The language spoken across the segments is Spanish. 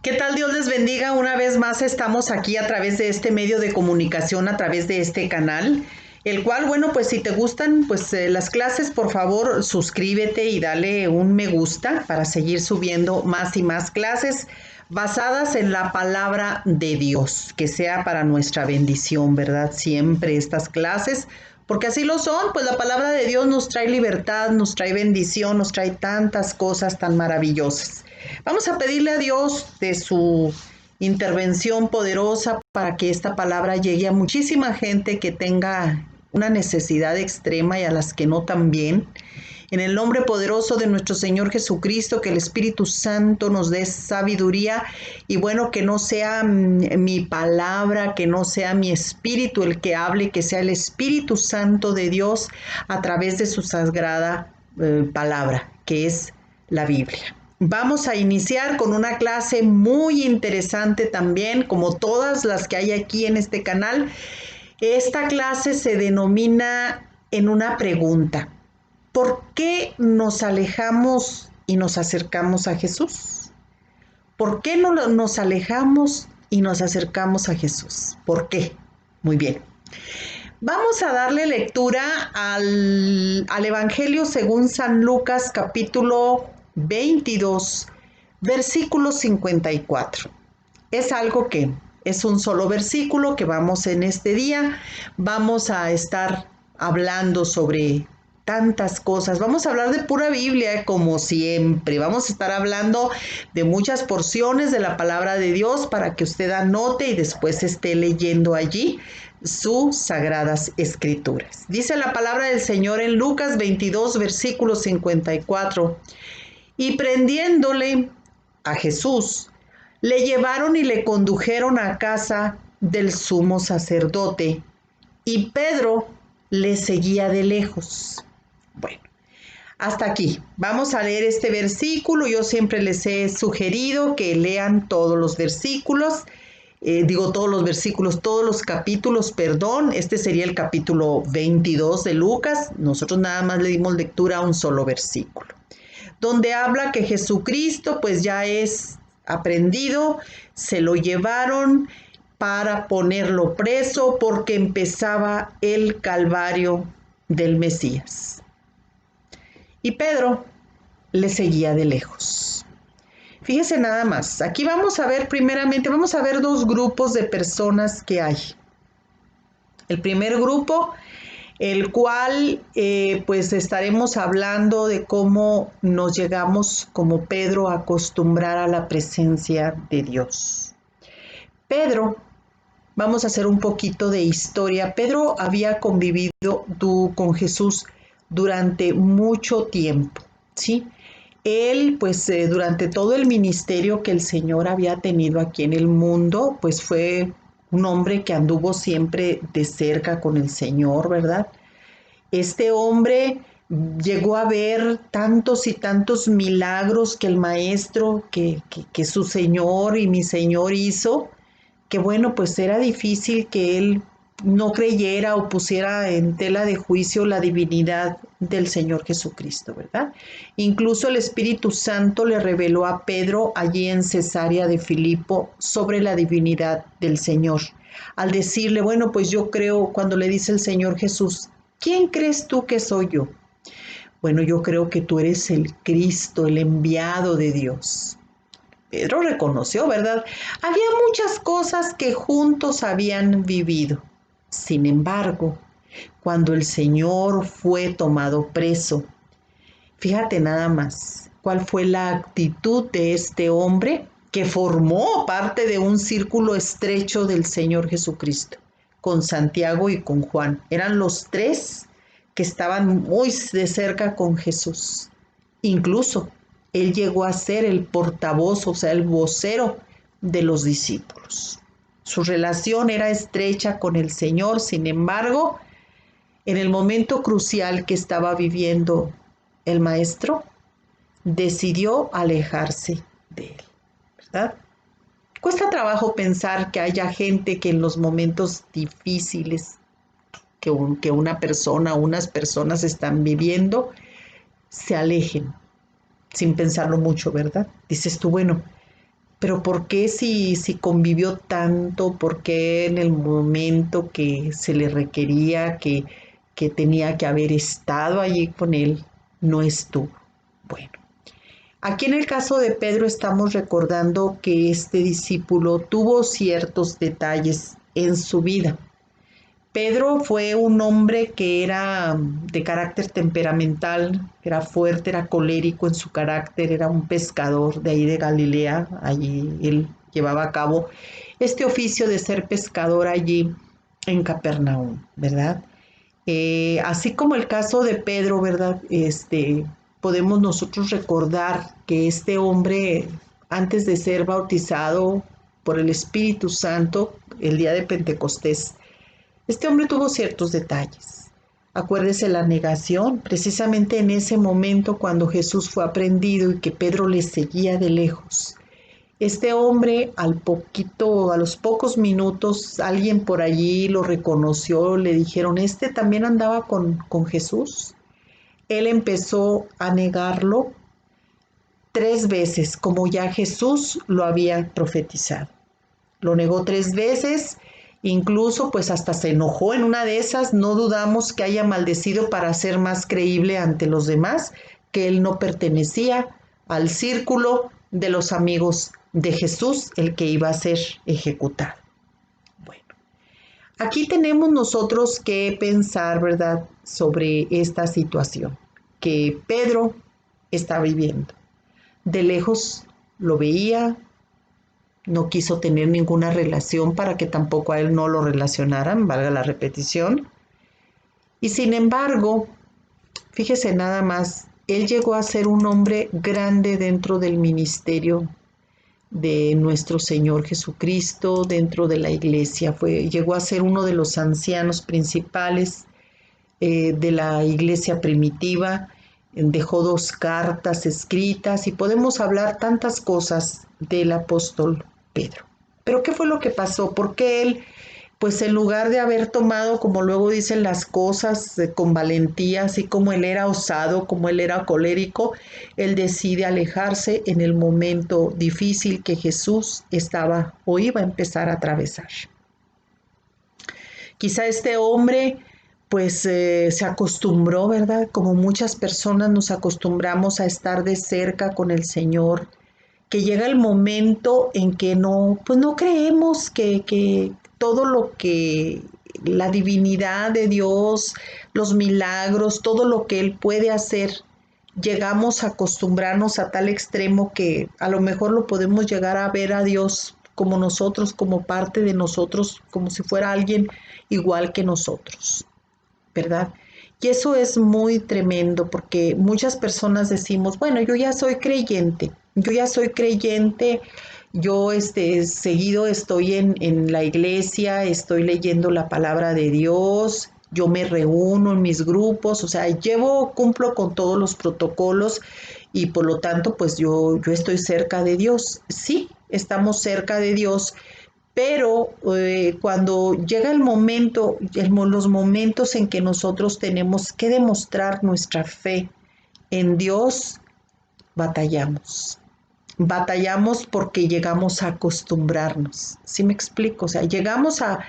¿Qué tal? Dios les bendiga. Una vez más estamos aquí a través de este medio de comunicación, a través de este canal, el cual, bueno, pues si te gustan las clases, por favor suscríbete y dale un me gusta para seguir subiendo más y más clases basadas en la palabra de Dios, que sea para nuestra bendición, ¿verdad? Siempre estas clases, porque así lo son, pues la palabra de Dios nos trae libertad, nos trae bendición, nos trae tantas cosas tan maravillosas. Vamos a pedirle a Dios de su intervención poderosa para que esta palabra llegue a muchísima gente que tenga una necesidad extrema y a las que no también. En el nombre poderoso de nuestro Señor Jesucristo, que el Espíritu Santo nos dé sabiduría y bueno, que no sea mi palabra, que no sea mi espíritu el que hable, que sea el Espíritu Santo de Dios a través de su sagrada palabra, que es la Biblia. Vamos a iniciar con una clase muy interesante también, como todas las que hay aquí en este canal. Esta clase se denomina en una pregunta. ¿Por qué nos alejamos y nos acercamos a Jesús? ¿Por qué no nos alejamos y nos acercamos a Jesús? ¿Por qué? Muy bien. Vamos a darle lectura al Evangelio según San Lucas, capítulo 22, versículo 54. Es algo que es un solo versículo que vamos en este día. Vamos a estar hablando sobre tantas cosas. Vamos a hablar de pura Biblia, como siempre. Vamos a estar hablando de muchas porciones de la palabra de Dios para que usted anote y después esté leyendo allí sus sagradas escrituras. Dice la palabra del Señor en Lucas 22, versículo 54. Y prendiéndole a Jesús, le llevaron y le condujeron a casa del sumo sacerdote, y Pedro le seguía de lejos. Bueno, hasta aquí. Vamos a leer este versículo. Yo siempre les he sugerido que lean todos los versículos. Todos los capítulos, perdón. Este sería el capítulo 22 de Lucas. Nosotros nada más le dimos lectura a un solo versículo, donde habla que Jesucristo pues ya es aprendido, se lo llevaron para ponerlo preso porque empezaba el calvario del Mesías. Y Pedro le seguía de lejos. Fíjese nada más, aquí vamos a ver primeramente, vamos a ver dos grupos de personas que hay. El primer grupo, el cual pues estaremos hablando de cómo nos llegamos como Pedro a acostumbrar a la presencia de Dios. Pedro, vamos a hacer un poquito de historia. Pedro había convivido con Jesús durante mucho tiempo, ¿sí? Él, durante todo el ministerio que el Señor había tenido aquí en el mundo, pues fue un hombre que anduvo siempre de cerca con el Señor, ¿verdad? Este hombre llegó a ver tantos y tantos milagros que el Maestro, que su Señor y mi Señor hizo, que bueno, pues era difícil que él no creyera o pusiera en tela de juicio la divinidad del Señor Jesucristo, ¿verdad? Incluso el Espíritu Santo le reveló a Pedro allí en Cesarea de Filipo sobre la divinidad del Señor. Al decirle, bueno, pues yo creo, cuando le dice el Señor Jesús, ¿quién crees tú que soy yo? Bueno, yo creo que tú eres el Cristo, el enviado de Dios. Pedro reconoció, ¿verdad? Había muchas cosas que juntos habían vivido. Sin embargo, cuando el Señor fue tomado preso, fíjate nada más cuál fue la actitud de este hombre que formó parte de un círculo estrecho del Señor Jesucristo, con Santiago y con Juan. Eran los tres que estaban muy de cerca con Jesús. Incluso él llegó a ser el portavoz, o sea, el vocero de los discípulos. Su relación era estrecha con el Señor, sin embargo, en el momento crucial que estaba viviendo el Maestro, decidió alejarse de él, ¿verdad? Cuesta trabajo pensar que haya gente que en los momentos difíciles que una persona o unas personas están viviendo, se alejen sin pensarlo mucho, ¿verdad? Dices tú, bueno, Pero ¿por qué si convivió tanto? ¿Por qué en el momento que se le requería, que tenía que haber estado allí con él, no estuvo? Bueno, aquí en el caso de Pedro estamos recordando que este discípulo tuvo ciertos detalles en su vida. Pedro fue un hombre que era de carácter temperamental, era fuerte, era colérico en su carácter, era un pescador de ahí de Galilea, allí él llevaba a cabo este oficio de ser pescador allí en Capernaum, ¿verdad? Así como el caso de Pedro, ¿verdad? Podemos nosotros recordar que este hombre, antes de ser bautizado por el Espíritu Santo, el día de Pentecostés, este hombre tuvo ciertos detalles. Acuérdese la negación, precisamente en ese momento cuando Jesús fue aprendido y que Pedro le seguía de lejos. Este hombre a los pocos minutos, alguien por allí lo reconoció, le dijeron, este también andaba con Jesús. Él empezó a negarlo 3 veces, como ya Jesús lo había profetizado. Lo negó 3 veces, incluso pues hasta se enojó en una de esas, no dudamos que haya maldecido para ser más creíble ante los demás, que él no pertenecía al círculo de los amigos de Jesús, el que iba a ser ejecutado. Bueno, aquí tenemos nosotros que pensar, ¿verdad?, sobre esta situación que Pedro está viviendo. De lejos lo veía, no quiso tener ninguna relación para que tampoco a él no lo relacionaran, valga la repetición. Y sin embargo, fíjese nada más, él llegó a ser un hombre grande dentro del ministerio de nuestro Señor Jesucristo, dentro de la iglesia. Llegó a ser uno de los ancianos principales de la iglesia primitiva. Dejó 2 cartas escritas y podemos hablar tantas cosas del apóstol Pedro. Pero ¿qué fue lo que pasó? ¿Por qué él, pues en lugar de haber tomado, como luego dicen, las cosas con valentía, así como él era osado, como él era colérico, él decide alejarse en el momento difícil que Jesús estaba o iba a empezar a atravesar? Quizá este hombre pues se acostumbró, ¿verdad? Como muchas personas nos acostumbramos a estar de cerca con el Señor, que llega el momento en que no, pues no creemos que todo lo que la divinidad de Dios, los milagros, todo lo que Él puede hacer, llegamos a acostumbrarnos a tal extremo que a lo mejor lo podemos llegar a ver a Dios como nosotros, como parte de nosotros, como si fuera alguien igual que nosotros, ¿verdad? Y eso es muy tremendo porque muchas personas decimos, bueno, yo ya soy creyente, yo seguido estoy en la iglesia, estoy leyendo la palabra de Dios, yo me reúno en mis grupos, o sea, cumplo con todos los protocolos y por lo tanto, pues yo estoy cerca de Dios. Sí, estamos cerca de Dios, pero cuando llega el momento, los momentos en que nosotros tenemos que demostrar nuestra fe en Dios, batallamos. Batallamos porque llegamos a acostumbrarnos. ¿Sí me explico? O sea, llegamos a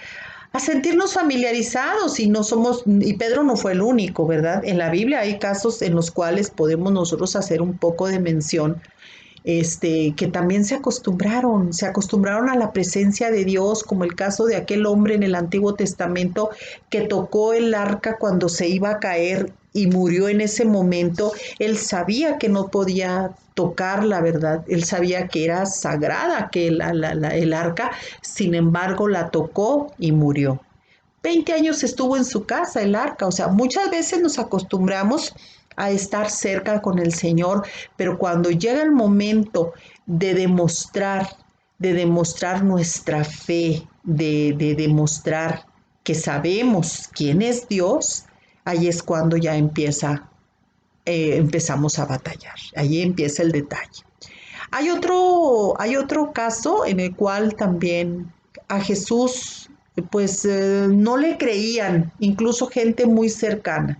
sentirnos familiarizados y no somos, y Pedro no fue el único, ¿verdad? En la Biblia hay casos en los cuales podemos nosotros hacer un poco de mención, que también se acostumbraron a la presencia de Dios, como el caso de aquel hombre en el Antiguo Testamento que tocó el arca cuando se iba a caer y murió en ese momento. Él sabía que no podía tocar la verdad, él sabía que era sagrada que el arca, sin embargo la tocó y murió. 20 años estuvo en su casa el arca, o sea, muchas veces nos acostumbramos a estar cerca con el Señor, pero cuando llega el momento de demostrar nuestra fe, de demostrar que sabemos quién es Dios, ahí es cuando ya empezamos a batallar, ahí empieza el detalle. Hay otro caso en el cual también a Jesús pues no le creían, incluso gente muy cercana.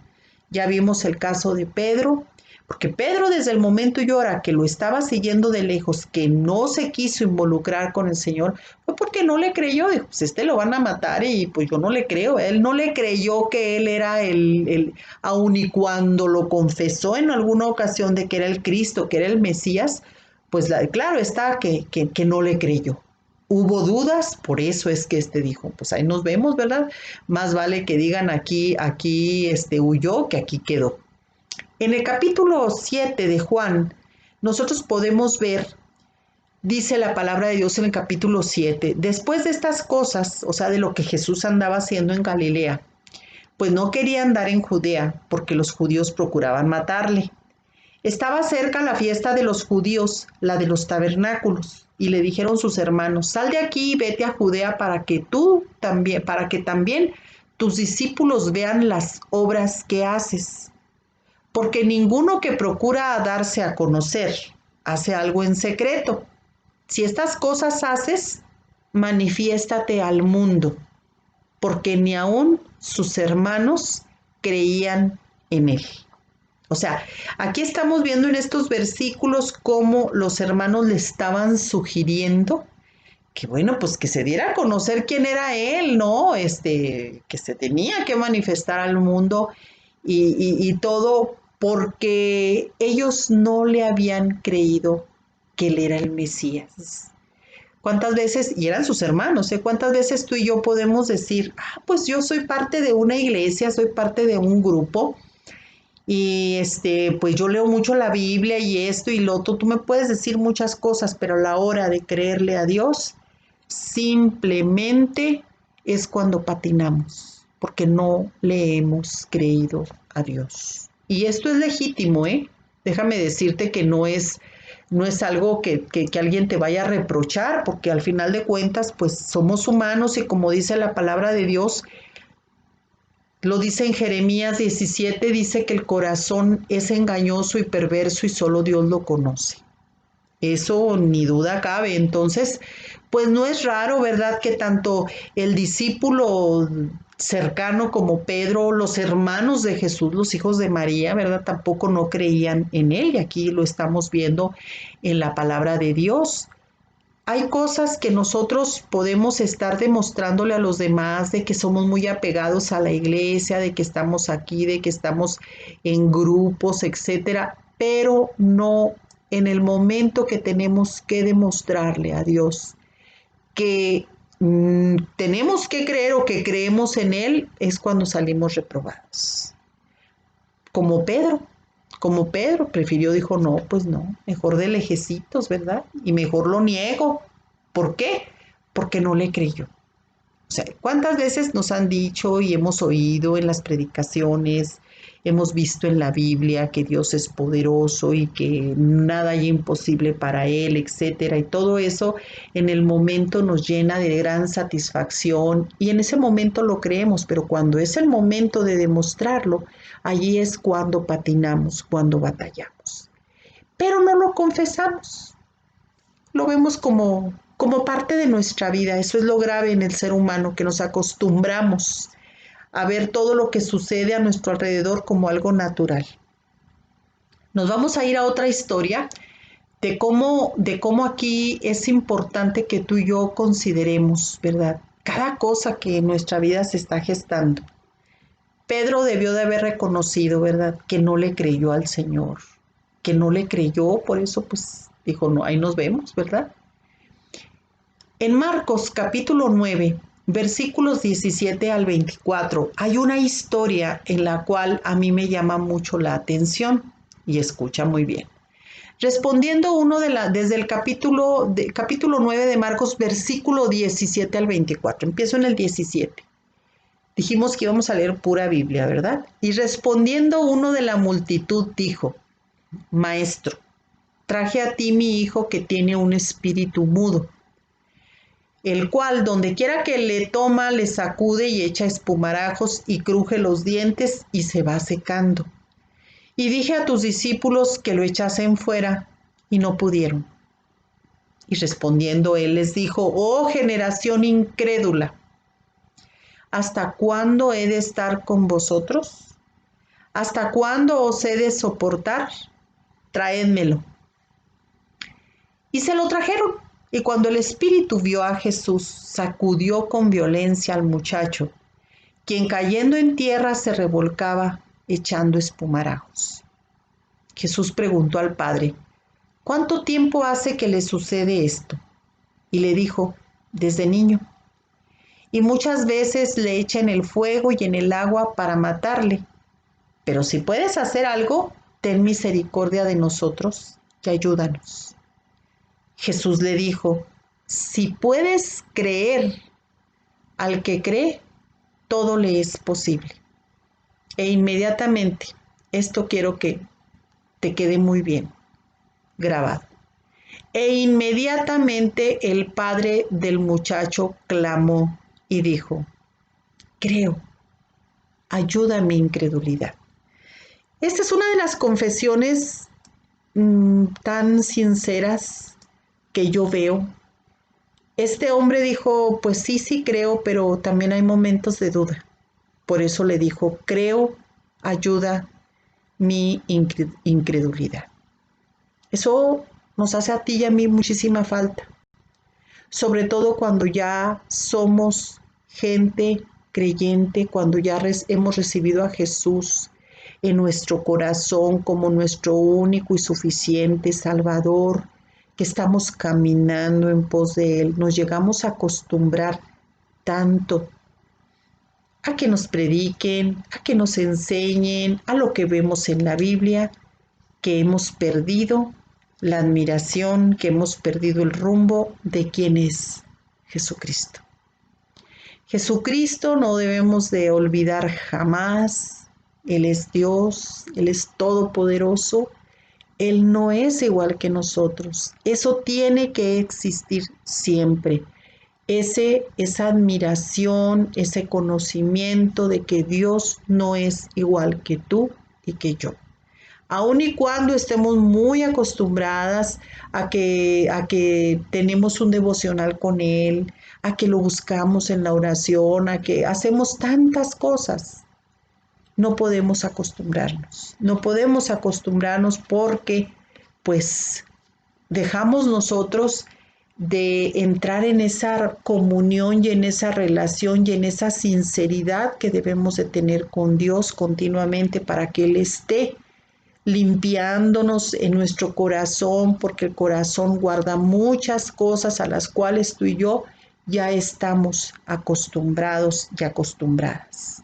Ya vimos el caso de Pedro, Porque Pedro desde el momento y hora que lo estaba siguiendo de lejos, que no se quiso involucrar con el Señor, fue porque no le creyó. Dijo, pues lo van a matar y pues yo no le creo. Él no le creyó que él era aun y cuando lo confesó en alguna ocasión de que era el Cristo, que era el Mesías, pues claro está que no le creyó. Hubo dudas, por eso es que dijo, pues ahí nos vemos, ¿verdad? Más vale que digan aquí huyó que aquí quedó. En el capítulo 7 de Juan, nosotros podemos ver, dice la palabra de Dios en el capítulo 7, después de estas cosas, o sea, de lo que Jesús andaba haciendo en Galilea, pues no quería andar en Judea porque los judíos procuraban matarle. Estaba cerca la fiesta de los judíos, la de los tabernáculos, y le dijeron sus hermanos, sal de aquí y vete a Judea para que también tus discípulos vean las obras que haces. Porque ninguno que procura darse a conocer hace algo en secreto. Si estas cosas haces, manifiéstate al mundo, porque ni aun sus hermanos creían en él. O sea, aquí estamos viendo en estos versículos cómo los hermanos le estaban sugiriendo que bueno, pues que se diera a conocer quién era él, ¿no? Que se tenía que manifestar al mundo y todo porque ellos no le habían creído que él era el Mesías. ¿Cuántas veces, y eran sus hermanos, cuántas veces tú y yo podemos decir, pues yo soy parte de una iglesia, soy parte de un grupo, y pues yo leo mucho la Biblia y esto y lo otro, tú me puedes decir muchas cosas, pero a la hora de creerle a Dios, simplemente es cuando patinamos, porque no le hemos creído a Dios. Y esto es legítimo, ¿eh? Déjame decirte que no es algo que alguien te vaya a reprochar, porque al final de cuentas, pues somos humanos y como dice la palabra de Dios, lo dice en Jeremías 17, dice que el corazón es engañoso y perverso y solo Dios lo conoce. Eso ni duda cabe. Entonces, pues no es raro, ¿verdad? Que tanto el discípulo cercano como Pedro, los hermanos de Jesús, los hijos de María, ¿verdad? Tampoco no creían en él. Y aquí lo estamos viendo en la palabra de Dios. Hay cosas que nosotros podemos estar demostrándole a los demás de que somos muy apegados a la iglesia, de que estamos aquí, de que estamos en grupos, etcétera, pero no en el momento que tenemos que demostrarle a Dios que tenemos que creer o que creemos en Él, es cuando salimos reprobados. Como Pedro. Como Pedro prefirió, dijo, no, pues no, mejor de lejecitos, ¿verdad? Y mejor lo niego. ¿Por qué? Porque no le creyó. O sea, ¿cuántas veces nos han dicho y hemos oído en las predicaciones, hemos visto en la Biblia que Dios es poderoso y que nada hay imposible para Él, etcétera? Y todo eso en el momento nos llena de gran satisfacción y en ese momento lo creemos, pero cuando es el momento de demostrarlo, allí es cuando patinamos, cuando batallamos. Pero no lo confesamos, lo vemos como parte de nuestra vida. Eso es lo grave en el ser humano, que nos acostumbramos a ver todo lo que sucede a nuestro alrededor como algo natural. Nos vamos a ir a otra historia de cómo aquí es importante que tú y yo consideremos, ¿verdad? Cada cosa que en nuestra vida se está gestando. Pedro debió de haber reconocido, ¿verdad? Que no le creyó al Señor, que no le creyó, por eso pues dijo, no, ahí nos vemos, ¿verdad? En Marcos capítulo 9, versículos 17 al 24, hay una historia en la cual a mí me llama mucho la atención y escucha muy bien. Respondiendo desde el capítulo 9 de Marcos, versículo 17 al 24, empiezo en el 17. Dijimos que íbamos a leer pura Biblia, ¿verdad? Y respondiendo uno de la multitud dijo, Maestro, traje a ti mi hijo que tiene un espíritu mudo, el cual donde quiera que le toma, le sacude y echa espumarajos y cruje los dientes y se va secando. Y dije a tus discípulos que lo echasen fuera y no pudieron. Y respondiendo él les dijo, oh generación incrédula, ¿hasta cuándo he de estar con vosotros? ¿Hasta cuándo os he de soportar? Traédmelo. Y se lo trajeron. Y cuando el espíritu vio a Jesús, sacudió con violencia al muchacho, quien cayendo en tierra se revolcaba echando espumarajos. Jesús preguntó al padre, ¿cuánto tiempo hace que le sucede esto? Y le dijo, desde niño. Y muchas veces le echa en el fuego y en el agua para matarle. Pero si puedes hacer algo, ten misericordia de nosotros y ayúdanos. Jesús le dijo, si puedes creer, al que cree, todo le es posible. E inmediatamente, esto quiero que te quede muy bien grabado. E inmediatamente el padre del muchacho clamó y dijo, creo, ayuda a mi incredulidad. Esta es una de las confesiones tan sinceras que yo veo. Este hombre dijo, pues sí, sí creo, pero también hay momentos de duda. Por eso le dijo, creo, ayuda mi incredulidad. Eso nos hace a ti y a mí muchísima falta, sobre todo cuando ya somos gente creyente, cuando ya hemos recibido a Jesús en nuestro corazón como nuestro único y suficiente Salvador, que estamos caminando en pos de Él. Nos llegamos a acostumbrar tanto a que nos prediquen, a que nos enseñen, a lo que vemos en la Biblia, que hemos perdido la admiración, que hemos perdido el rumbo de quién es Jesucristo. Jesucristo no debemos de olvidar jamás. Él es Dios, Él es todopoderoso. Él no es igual que nosotros. Eso tiene que existir siempre. Esa admiración, ese conocimiento de que Dios no es igual que tú y que yo. Aun y cuando estemos muy acostumbradas a que tenemos un devocional con Él, a que lo buscamos en la oración, a que hacemos tantas cosas, no podemos acostumbrarnos. No podemos acostumbrarnos porque, pues, dejamos nosotros de entrar en esa comunión y en esa relación y en esa sinceridad que debemos de tener con Dios continuamente para que Él esté limpiándonos en nuestro corazón, porque el corazón guarda muchas cosas a las cuales tú y yo ya estamos acostumbrados y acostumbradas.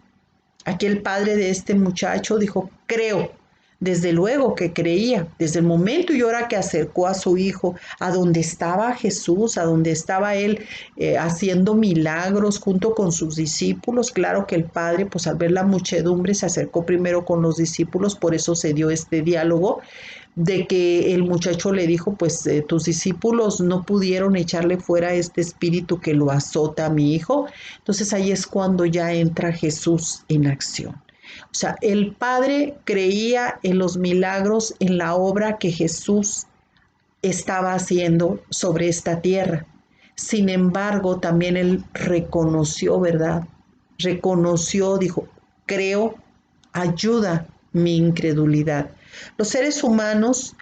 Aquí el padre de este muchacho dijo, creo, desde luego que creía, desde el momento y hora que acercó a su hijo a donde estaba Jesús, a donde estaba él haciendo milagros junto con sus discípulos. Claro que el padre, pues al ver la muchedumbre, se acercó primero con los discípulos, por eso se dio este diálogo de que el muchacho le dijo, pues tus discípulos no pudieron echarle fuera este espíritu que lo azota a mi hijo. Entonces ahí es cuando ya entra Jesús en acción. O sea, el Padre creía en los milagros, en la obra que Jesús estaba haciendo sobre esta tierra. Sin embargo, también él reconoció, ¿verdad? Reconoció, dijo, creo, ayuda mi incredulidad. Los seres humanos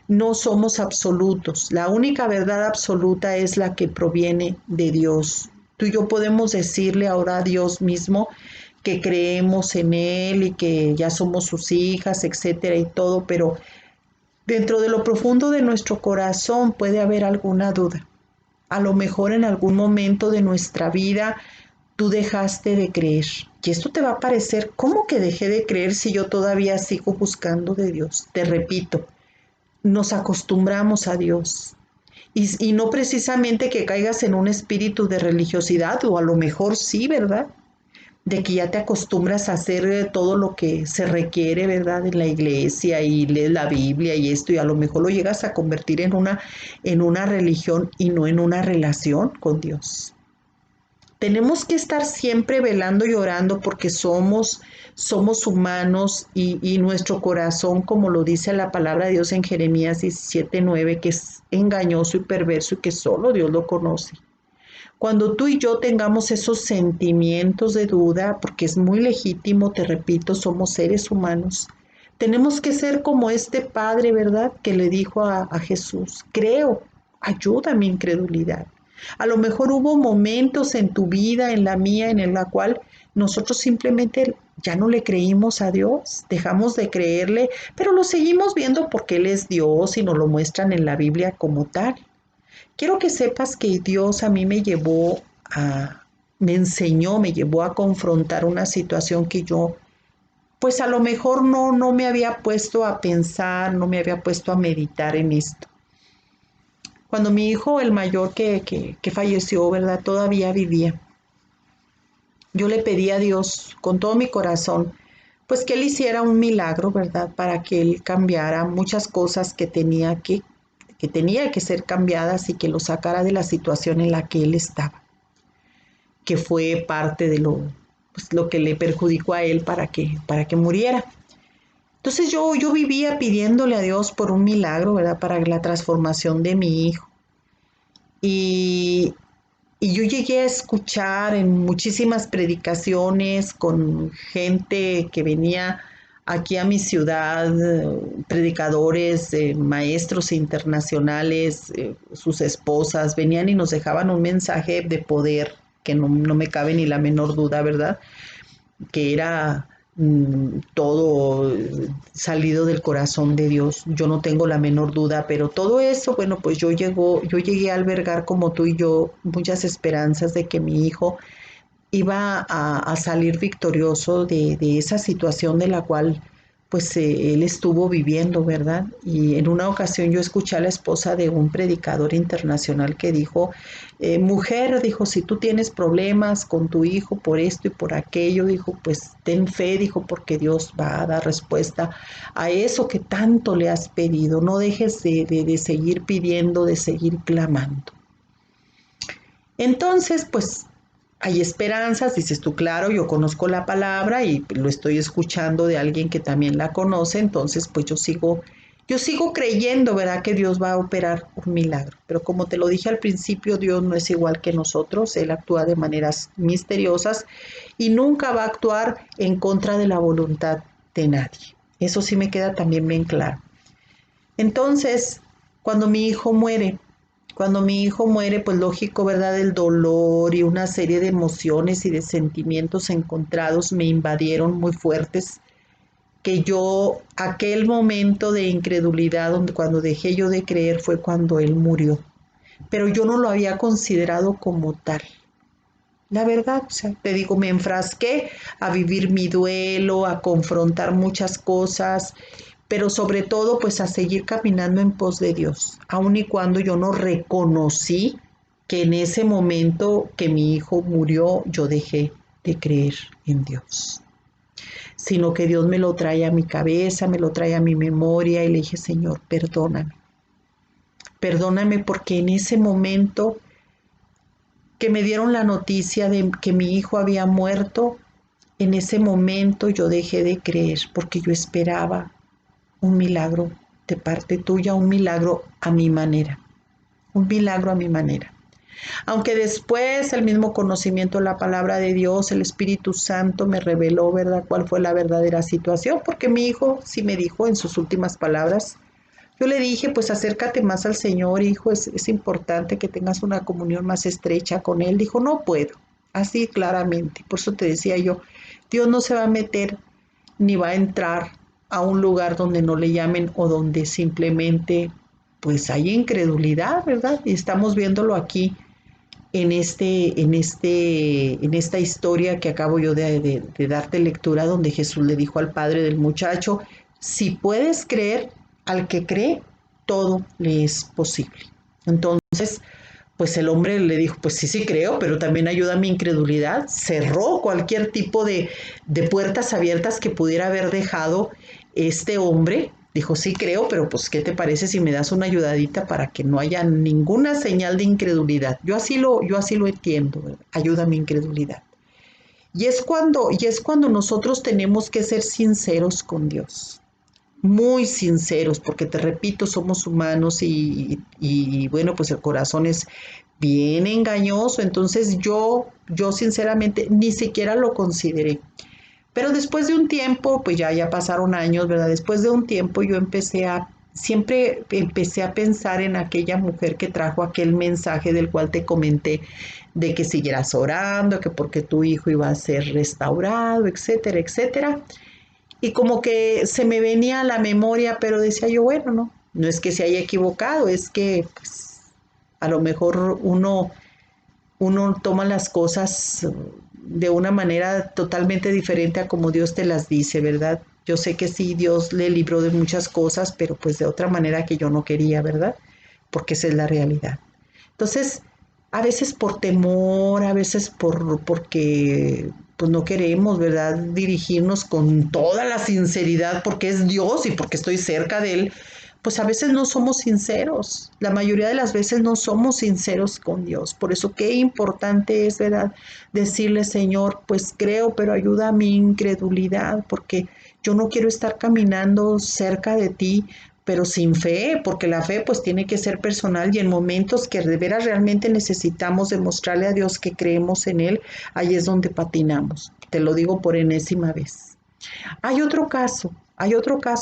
no somos absolutos. La única verdad absoluta es la que proviene de Dios. Tú y yo podemos decirle ahora a Dios mismo que creemos en Él y que ya somos sus hijas, etcétera y todo, pero dentro de lo profundo de nuestro corazón puede haber alguna duda. A lo mejor en algún momento de nuestra vida tú dejaste de creer. Y esto te va a parecer, ¿cómo que dejé de creer si yo todavía sigo buscando de Dios? Te repito, nos acostumbramos a Dios. Y no precisamente que caigas en un espíritu de religiosidad, o a lo mejor sí, ¿verdad? De que ya te acostumbras a hacer todo lo que se requiere, ¿verdad? En la iglesia y lees la Biblia y esto, y a lo mejor lo llegas a convertir en una religión y no en una relación con Dios. Tenemos que estar siempre velando y orando porque somos humanos y nuestro corazón, como lo dice la palabra de Dios en Jeremías 17:9, que es engañoso y perverso y que solo Dios lo conoce. Cuando tú y yo tengamos esos sentimientos de duda, porque es muy legítimo, te repito, somos seres humanos, Tenemos que ser como este padre, ¿verdad? Que le dijo a Jesús, creo, ayuda mi incredulidad. A lo mejor hubo momentos en tu vida, en la mía, en la cual nosotros simplemente ya no le creímos a Dios, dejamos de creerle, pero lo seguimos viendo porque Él es Dios y nos lo muestran en la Biblia como tal. Quiero que sepas que Dios a mí me enseñó, me llevó a confrontar una situación que yo pues a lo mejor no me había puesto a pensar, no me había puesto a meditar en esto. Cuando mi hijo, el mayor que falleció, ¿verdad? Todavía vivía. Yo le pedí a Dios con todo mi corazón, pues que Él hiciera un milagro, ¿verdad? Para que Él cambiara muchas cosas que tenía que ser cambiadas y que lo sacara de la situación en la que Él estaba, que fue parte de pues, lo que le perjudicó a Él para que muriera. Entonces yo vivía pidiéndole a Dios por un milagro, ¿verdad? Para la transformación de mi hijo. Y, y yo llegué a escuchar en muchísimas predicaciones con gente que venía aquí a mi ciudad, predicadores, maestros internacionales, sus esposas, venían y nos dejaban un mensaje de poder que no me cabe ni la menor duda, ¿verdad? Que era todo salido del corazón de Dios. Yo no tengo la menor duda, pero todo eso, bueno, pues yo llegué a albergar como tú y yo muchas esperanzas de que mi hijo iba a salir victorioso de esa situación de la cual pues él estuvo viviendo, ¿verdad? Y en una ocasión yo escuché a la esposa de un predicador internacional que dijo, mujer, dijo, si tú tienes problemas con tu hijo por esto y por aquello, dijo, pues ten fe, dijo, porque Dios va a dar respuesta a eso que tanto le has pedido. No dejes de seguir pidiendo, de seguir clamando. Entonces, pues hay esperanzas, dices tú, claro, yo conozco la palabra y lo estoy escuchando de alguien que también la conoce, entonces pues yo sigo creyendo, ¿verdad? Que Dios va a operar un milagro. Pero como te lo dije al principio, Dios no es igual que nosotros, Él actúa de maneras misteriosas y nunca va a actuar en contra de la voluntad de nadie. Eso sí me queda también bien claro. Entonces, cuando mi hijo muere, cuando mi hijo muere, pues lógico, ¿verdad? El dolor y una serie de emociones y de sentimientos encontrados me invadieron muy fuertes, que yo, aquel momento de incredulidad, donde cuando dejé yo de creer fue cuando él murió, pero yo no lo había considerado como tal. La verdad, o sea, te digo, me enfrasqué a vivir mi duelo, a confrontar muchas cosas, pero sobre todo pues a seguir caminando en pos de Dios, aun y cuando yo no reconocí que en ese momento que mi hijo murió, yo dejé de creer en Dios, sino que Dios me lo trae a mi cabeza, me lo trae a mi memoria y le dije, Señor, perdóname, perdóname porque en ese momento que me dieron la noticia de que mi hijo había muerto, en ese momento yo dejé de creer porque yo esperaba un milagro de parte tuya, un milagro a mi manera, un milagro a mi manera. Aunque después el mismo conocimiento de la palabra de Dios, el Espíritu Santo me reveló, ¿verdad?, cuál fue la verdadera situación, porque mi hijo sí me dijo en sus últimas palabras, yo le dije, pues acércate más al Señor, hijo, es importante que tengas una comunión más estrecha con Él. Dijo, no puedo, así claramente. Por eso te decía yo, Dios no se va a meter ni va a entrar a un lugar donde no le llamen o donde simplemente pues hay incredulidad, ¿verdad? Y estamos viéndolo aquí en esta historia que acabo yo de darte lectura, donde Jesús le dijo al padre del muchacho, si puedes creer, al que cree, todo le es posible. Entonces, pues el hombre le dijo, pues sí, sí creo, pero también ayuda a mi incredulidad. Cerró cualquier tipo de puertas abiertas que pudiera haber dejado este hombre. Dijo, sí creo, pero pues, ¿qué te parece si me das una ayudadita para que no haya ninguna señal de incredulidad? Yo así lo entiendo, ¿verdad? Ayuda a mi incredulidad. Y es cuando nosotros tenemos que ser sinceros con Dios, muy sinceros, porque te repito, somos humanos y bueno, pues el corazón es bien engañoso, entonces yo sinceramente ni siquiera lo consideré, Pero después de un tiempo, pues ya pasaron años, ¿verdad? Después de un tiempo yo siempre empecé a pensar en aquella mujer que trajo aquel mensaje del cual te comenté, de que siguieras orando, que porque tu hijo iba a ser restaurado, etcétera, etcétera. Y como que se me venía a la memoria, pero decía yo, bueno, no es que se haya equivocado, es que pues, a lo mejor uno toma las cosas de una manera totalmente diferente a como Dios te las dice, ¿verdad? Yo sé que sí, Dios le libró de muchas cosas, pero pues de otra manera que yo no quería, ¿verdad? Porque esa es la realidad. Entonces, a veces por temor, a veces porque pues no queremos, ¿verdad? Dirigirnos con toda la sinceridad porque es Dios y porque estoy cerca de Él, pues a veces no somos sinceros. La mayoría de las veces no somos sinceros con Dios. Por eso qué importante es, ¿verdad? Decirle, Señor, pues creo, pero ayuda a mi incredulidad, porque yo no quiero estar caminando cerca de ti pero sin fe, porque la fe pues tiene que ser personal y en momentos que de veras realmente necesitamos demostrarle a Dios que creemos en Él, ahí es donde patinamos. Te lo digo por enésima vez. Hay otro caso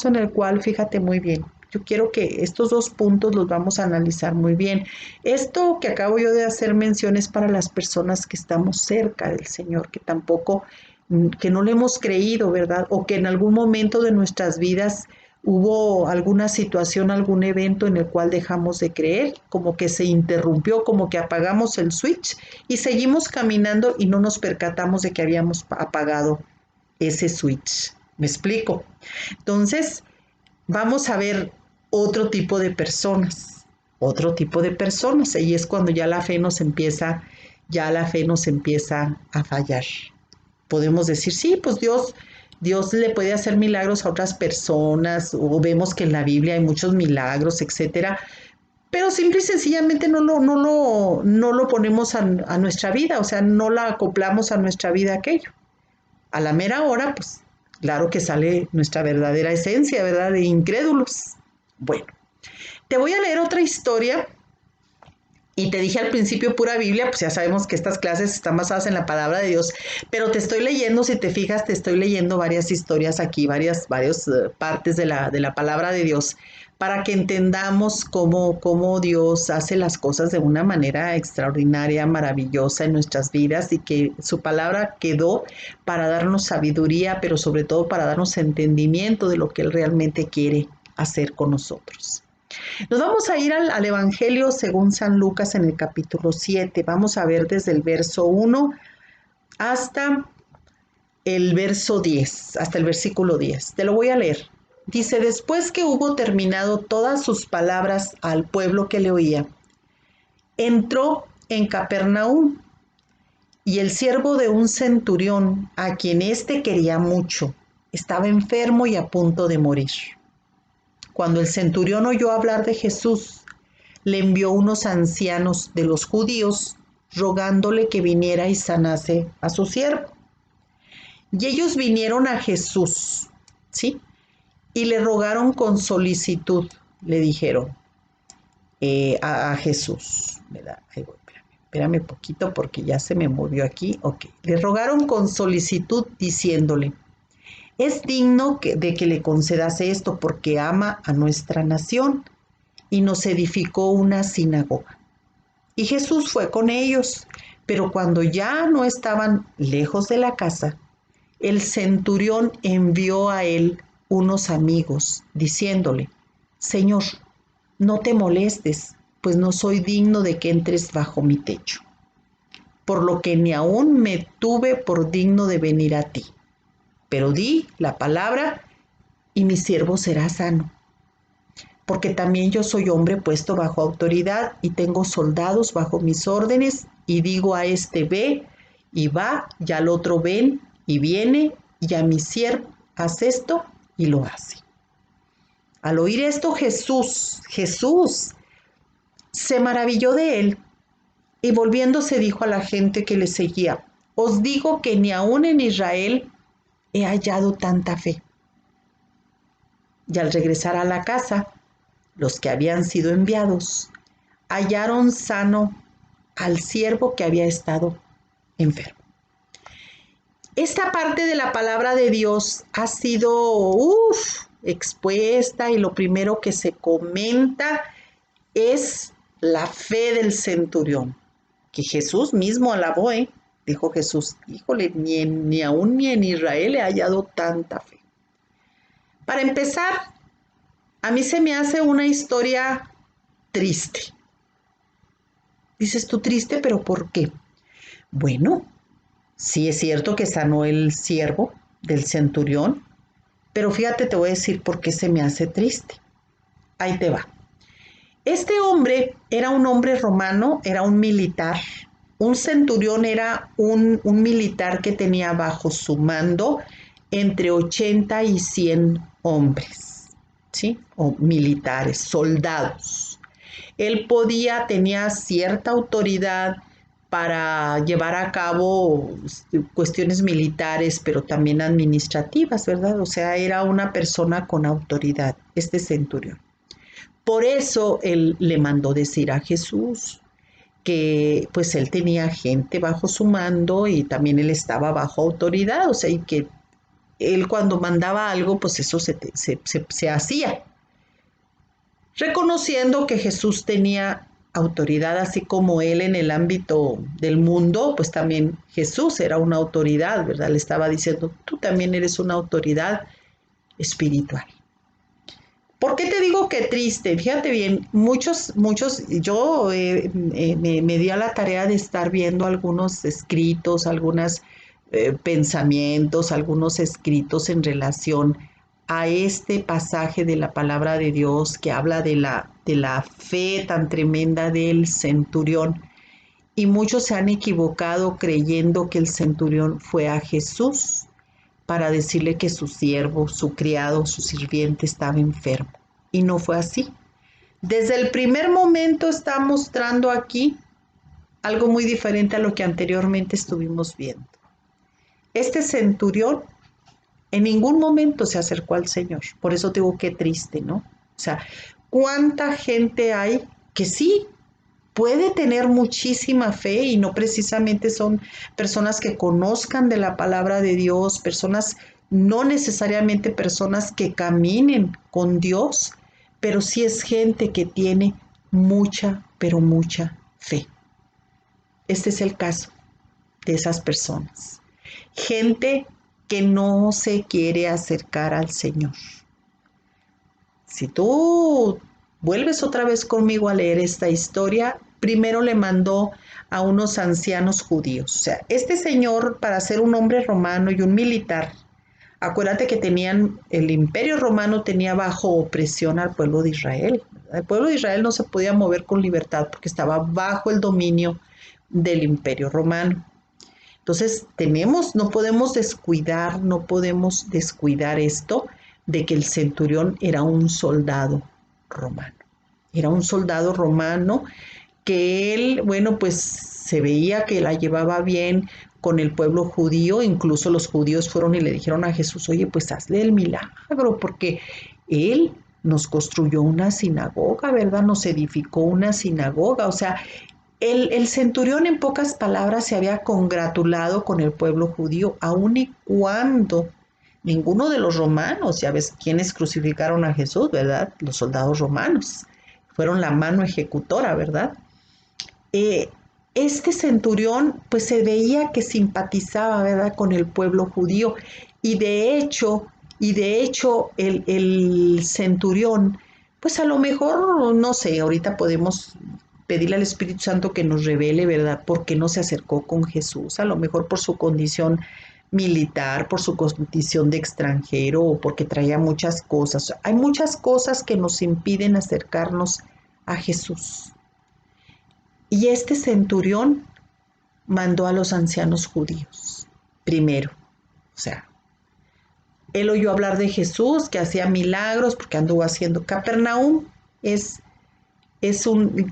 en el cual, fíjate muy bien, yo quiero que estos dos puntos los vamos a analizar muy bien. Esto que acabo yo de hacer mención es para las personas que estamos cerca del Señor, que tampoco, que no le hemos creído, ¿verdad? O que en algún momento de nuestras vidas hubo alguna situación, algún evento en el cual dejamos de creer, como que se interrumpió, como que apagamos el switch y seguimos caminando y no nos percatamos de que habíamos apagado ese switch. ¿Me explico? Entonces, vamos a ver otro tipo de personas, y es cuando ya la fe nos empieza a fallar. Podemos decir, sí, pues Dios le puede hacer milagros a otras personas, o vemos que en la Biblia hay muchos milagros, etcétera, pero simple y sencillamente no lo ponemos a nuestra vida, o sea, no la acoplamos a nuestra vida aquello. A la mera hora, pues claro que sale nuestra verdadera esencia, ¿verdad? De incrédulos. Bueno, te voy a leer otra historia y te dije al principio pura Biblia, pues ya sabemos que estas clases están basadas en la palabra de Dios, pero te estoy leyendo, si te fijas, te estoy leyendo varias historias aquí, varias partes de la palabra de Dios, para que entendamos cómo Dios hace las cosas de una manera extraordinaria, maravillosa en nuestras vidas y que su palabra quedó para darnos sabiduría, pero sobre todo para darnos entendimiento de lo que Él realmente quiere hacer con nosotros. Nos vamos a ir al Evangelio según San Lucas en el capítulo 7. Vamos a ver desde el verso 1 hasta el verso 10, hasta el versículo 10. Te lo voy a leer. Dice, después que hubo terminado todas sus palabras al pueblo que le oía, entró en Capernaum y el siervo de un centurión, a quien éste quería mucho, estaba enfermo y a punto de morir. Cuando el centurión oyó hablar de Jesús, le envió unos ancianos de los judíos rogándole que viniera y sanase a su siervo. Y ellos vinieron a Jesús, ¿sí? Y le rogaron con solicitud, le dijeron a Jesús. Ahí voy, espérame poquito porque ya se me movió aquí. Ok, le rogaron con solicitud diciéndole, es digno de que le concedas esto porque ama a nuestra nación y nos edificó una sinagoga. Y Jesús fue con ellos, pero cuando ya no estaban lejos de la casa, el centurión envió a él unos amigos, diciéndole, Señor, no te molestes, pues no soy digno de que entres bajo mi techo, por lo que ni aún me tuve por digno de venir a ti. Pero di la palabra y mi siervo será sano. Porque también yo soy hombre puesto bajo autoridad y tengo soldados bajo mis órdenes y digo a este ve y va y al otro ven y viene y a mi siervo haz esto y lo hace. Al oír esto Jesús se maravilló de él y volviéndose dijo a la gente que le seguía, os digo que ni aún en Israel he hallado tanta fe. Y al regresar a la casa, los que habían sido enviados hallaron sano al siervo que había estado enfermo. Esta parte de la palabra de Dios ha sido expuesta y lo primero que se comenta es la fe del centurión, que Jesús mismo alabó, ¿eh? Dijo Jesús, híjole, ni aún ni en Israel he hallado tanta fe. Para empezar, a mí se me hace una historia triste. Dices tú triste, pero ¿por qué? Bueno, sí es cierto que sanó el siervo del centurión, pero fíjate, te voy a decir por qué se me hace triste. Ahí te va. Este hombre era un hombre romano, era un militar. Un centurión era un militar que tenía bajo su mando entre 80 y 100 hombres, ¿sí? O militares, soldados. Él tenía cierta autoridad para llevar a cabo cuestiones militares, pero también administrativas, ¿verdad? O sea, era una persona con autoridad, este centurión. Por eso él le mandó decir a Jesús que pues él tenía gente bajo su mando y también él estaba bajo autoridad, o sea, y que él cuando mandaba algo, pues eso se hacía, reconociendo que Jesús tenía autoridad, así como él en el ámbito del mundo, pues también Jesús era una autoridad, ¿verdad? Le estaba diciendo, tú también eres una autoridad espiritual. ¿Por qué te digo que triste? Fíjate bien, yo me di a la tarea de estar viendo algunos escritos, algunos pensamientos, algunos escritos en relación a este pasaje de la palabra de Dios que habla de la fe tan tremenda del centurión. Y muchos se han equivocado creyendo que el centurión fue a Jesús para decirle que su siervo, su criado, su sirviente estaba enfermo. Y no fue así. Desde el primer momento está mostrando aquí algo muy diferente a lo que anteriormente estuvimos viendo. Este centurión en ningún momento se acercó al Señor. Por eso digo qué triste, ¿no? O sea, ¿cuánta gente hay que sí puede tener muchísima fe y no precisamente son personas que conozcan de la palabra de Dios, personas, no necesariamente personas que caminen con Dios, pero sí es gente que tiene mucha, pero mucha fe. Este es el caso de esas personas. Gente que no se quiere acercar al Señor. Si tú vuelves otra vez conmigo a leer esta historia, primero le mandó a unos ancianos judíos. O sea, este señor, para ser un hombre romano y un militar, acuérdate que el imperio romano tenía bajo opresión al pueblo de Israel. El pueblo de Israel no se podía mover con libertad porque estaba bajo el dominio del imperio romano. Entonces, no podemos descuidar esto de que el centurión era un soldado romano. Era un soldado romano que él, bueno, pues se veía que la llevaba bien con el pueblo judío, incluso los judíos fueron y le dijeron a Jesús, oye, pues hazle el milagro, porque él nos construyó una sinagoga, ¿verdad? Nos edificó una sinagoga, o sea, el centurión en pocas palabras se había congratulado con el pueblo judío, aun y cuando ninguno de los romanos, ya ves quiénes crucificaron a Jesús, ¿verdad? Los soldados romanos, fueron la mano ejecutora, ¿verdad? Eh, este centurión pues se veía que simpatizaba, ¿verdad?, con el pueblo judío y de hecho el centurión, pues a lo mejor, no sé, ahorita podemos pedirle al Espíritu Santo que nos revele, ¿verdad?, por qué no se acercó con Jesús, a lo mejor por su condición militar, por su condición de extranjero o porque traía muchas cosas. Hay muchas cosas que nos impiden acercarnos a Jesús. Y este centurión mandó a los ancianos judíos primero. O sea, él oyó hablar de Jesús, que hacía milagros, porque anduvo haciendo. Capernaum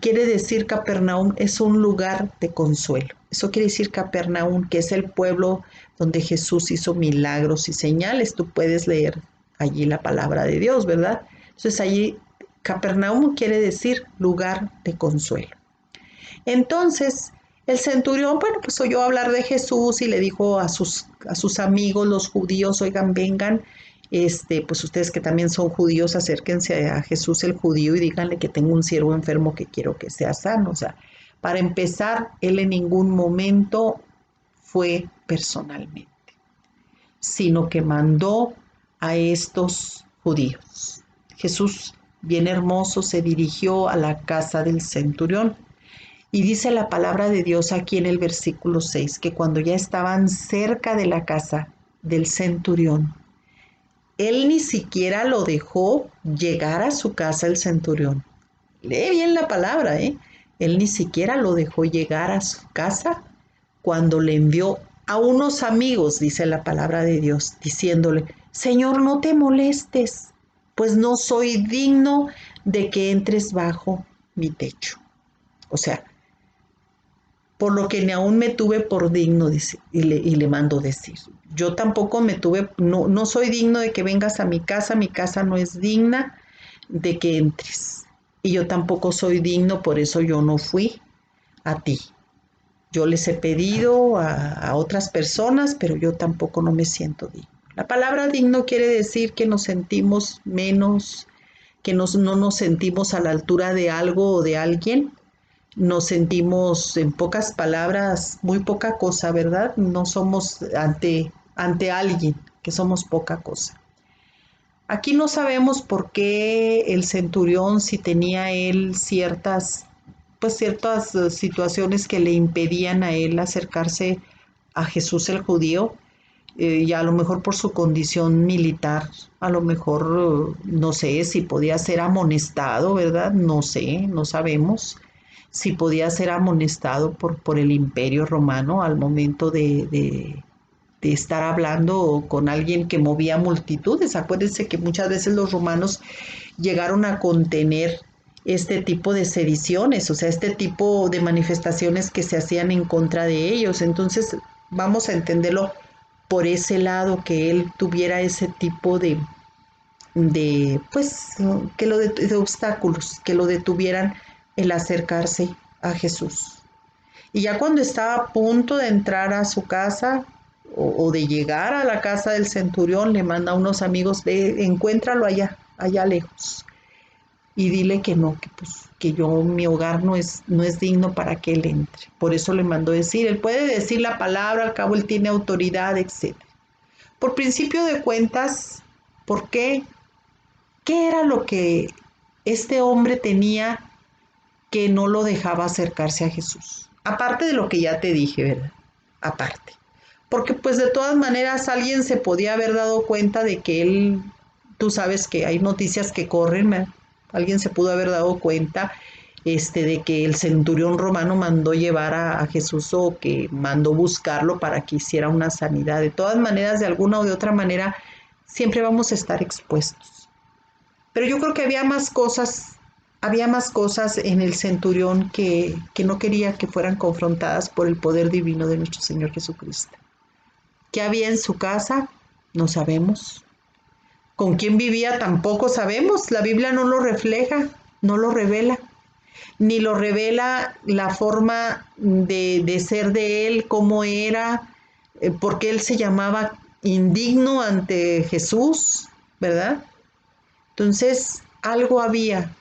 quiere decir Capernaum es un lugar de consuelo. Eso quiere decir Capernaum, que es el pueblo donde Jesús hizo milagros y señales. Tú puedes leer allí la palabra de Dios, ¿verdad? Entonces allí Capernaum quiere decir lugar de consuelo. Entonces, El centurión, bueno, pues oyó hablar de Jesús y le dijo a sus amigos, los judíos, oigan, vengan, pues ustedes que también son judíos, acérquense a Jesús el judío y díganle que tengo un siervo enfermo que quiero que sea sano. O sea, para empezar, él en ningún momento fue personalmente, sino que mandó a estos judíos. Jesús, bien hermoso, se dirigió a la casa del centurión. Y dice la palabra de Dios aquí en el versículo 6 que cuando ya estaban cerca de la casa del centurión, él ni siquiera lo dejó llegar a su casa el centurión. Lee bien la palabra, ¿eh? Él ni siquiera lo dejó llegar a su casa cuando le envió a unos amigos, dice la palabra de Dios, diciéndole, Señor, no te molestes, pues no soy digno de que entres bajo mi techo. O sea, por lo que ni aún me tuve por digno, dice, y le mando decir. Yo tampoco me tuve, no soy digno de que vengas a mi casa no es digna de que entres. Y yo tampoco soy digno, por eso yo no fui a ti. Yo les he pedido a otras personas, pero yo tampoco no me siento digno. La palabra digno quiere decir que nos sentimos menos, que no nos sentimos a la altura de algo o de alguien, nos sentimos, en pocas palabras, muy poca cosa, ¿verdad? No somos ante alguien, que somos poca cosa. Aquí no sabemos por qué el centurión, si tenía él ciertas situaciones que le impedían a él acercarse a Jesús el judío, y a lo mejor por su condición militar, a lo mejor, no sé si podía ser amonestado, ¿verdad? No sé, no sabemos si podía ser amonestado por el imperio romano al momento de estar hablando con alguien que movía multitudes. Acuérdense que muchas veces los romanos llegaron a contener este tipo de sediciones, o sea, este tipo de manifestaciones que se hacían en contra de ellos. Entonces, vamos a entenderlo por ese lado, que él tuviera ese tipo pues, de obstáculos, que lo detuvieran el acercarse a Jesús. Y ya cuando estaba a punto de entrar a su casa o de llegar a la casa del centurión, le manda a unos amigos, encuéntralo allá lejos, y dile que no, que yo, mi hogar no es digno para que él entre. Por eso le mandó decir, él puede decir la palabra, al cabo él tiene autoridad, etc. Por principio de cuentas, ¿por qué? ¿Qué era lo que este hombre tenía que no lo dejaba acercarse a Jesús? Aparte de lo que ya te dije, ¿verdad? Aparte. Porque pues de todas maneras alguien se podía haber dado cuenta de que él, tú sabes que hay noticias que corren, ¿verdad? Alguien se pudo haber dado cuenta de que el centurión romano mandó llevar a Jesús, o que mandó buscarlo para que hiciera una sanidad. De todas maneras, de alguna o de otra manera, siempre vamos a estar expuestos. Pero yo creo que había más cosas en el centurión que no quería que fueran confrontadas por el poder divino de nuestro Señor Jesucristo. ¿Qué había en su casa? No sabemos. ¿Con quién vivía? Tampoco sabemos. La Biblia no lo refleja, no lo revela, ni lo revela la forma de ser de él, cómo era, porque él se llamaba indigno ante Jesús, ¿verdad? Entonces, algo había.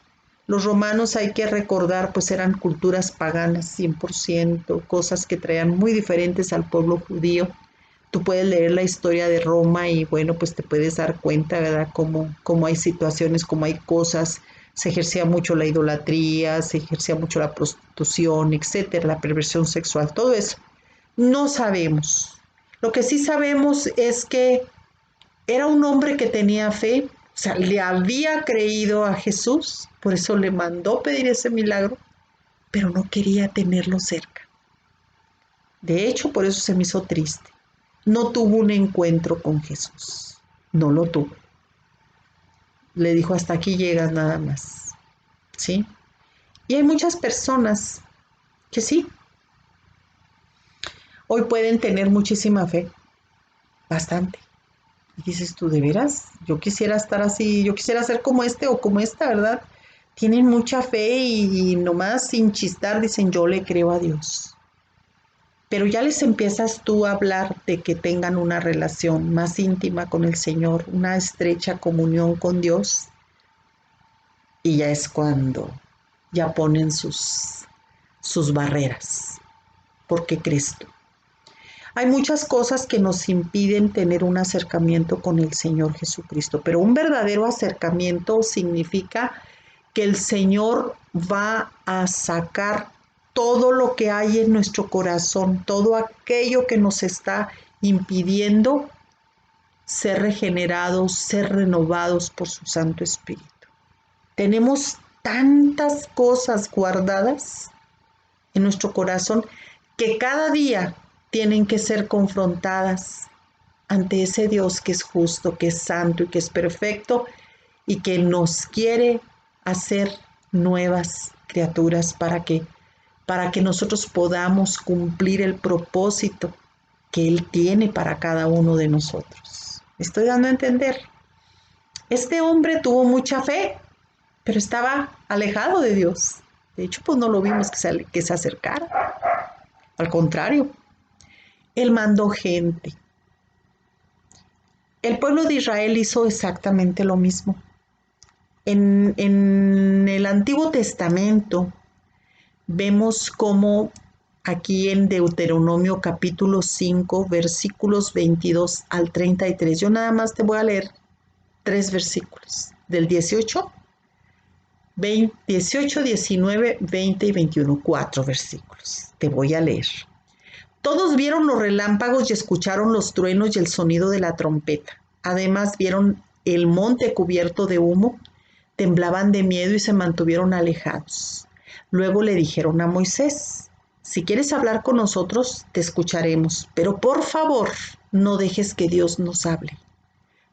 Los romanos, hay que recordar, pues eran culturas paganas 100%, cosas que traían muy diferentes al pueblo judío. Tú puedes leer la historia de Roma y bueno, pues te puedes dar cuenta, ¿verdad? Cómo hay situaciones, cómo hay cosas. Se ejercía mucho la idolatría, se ejercía mucho la prostitución, etcétera, la perversión sexual, todo eso. No sabemos. Lo que sí sabemos es que era un hombre que tenía fe, o sea, le había creído a Jesús, por eso le mandó pedir ese milagro, pero no quería tenerlo cerca. De hecho, por eso se me hizo triste. No tuvo un encuentro con Jesús, no lo tuvo. Le dijo, hasta aquí llegas nada más, ¿sí? Y hay muchas personas que sí, hoy pueden tener muchísima fe, bastante. Y dices tú, ¿de veras? Yo quisiera estar así, yo quisiera ser como este o como esta, ¿verdad? Tienen mucha fe y nomás sin chistar dicen, yo le creo a Dios. pero ya les empiezas tú a hablar de que tengan una relación más íntima con el Señor, una estrecha comunión con Dios, y ya es cuando ya ponen sus barreras. ¿Por qué crees tú? Hay muchas cosas que nos impiden tener un acercamiento con el Señor Jesucristo, pero un verdadero acercamiento significa que el Señor va a sacar todo lo que hay en nuestro corazón, todo aquello que nos está impidiendo ser regenerados, ser renovados por su Santo Espíritu. Tenemos tantas cosas guardadas en nuestro corazón que cada día tienen que ser confrontadas ante ese Dios que es justo, que es santo y que es perfecto y que nos quiere hacer nuevas criaturas para que nosotros podamos cumplir el propósito que Él tiene para cada uno de nosotros. ¿Me estoy dando a entender? Este hombre tuvo mucha fe, pero estaba alejado de Dios. De hecho, pues no lo vimos que se acercara. Al contrario, Él mandó gente. El pueblo de Israel hizo exactamente lo mismo. En el Antiguo Testamento vemos cómo aquí en Deuteronomio capítulo 5, versículos 22 al 33. Yo nada más te voy a leer 3 versículos, del 18, 19, 20 y 21, 4 versículos. Te voy a leer. Todos vieron los relámpagos y escucharon los truenos y el sonido de la trompeta. Además vieron el monte cubierto de humo, temblaban de miedo y se mantuvieron alejados. Luego le dijeron a Moisés: si quieres hablar con nosotros, te escucharemos, pero por favor, no dejes que Dios nos hable,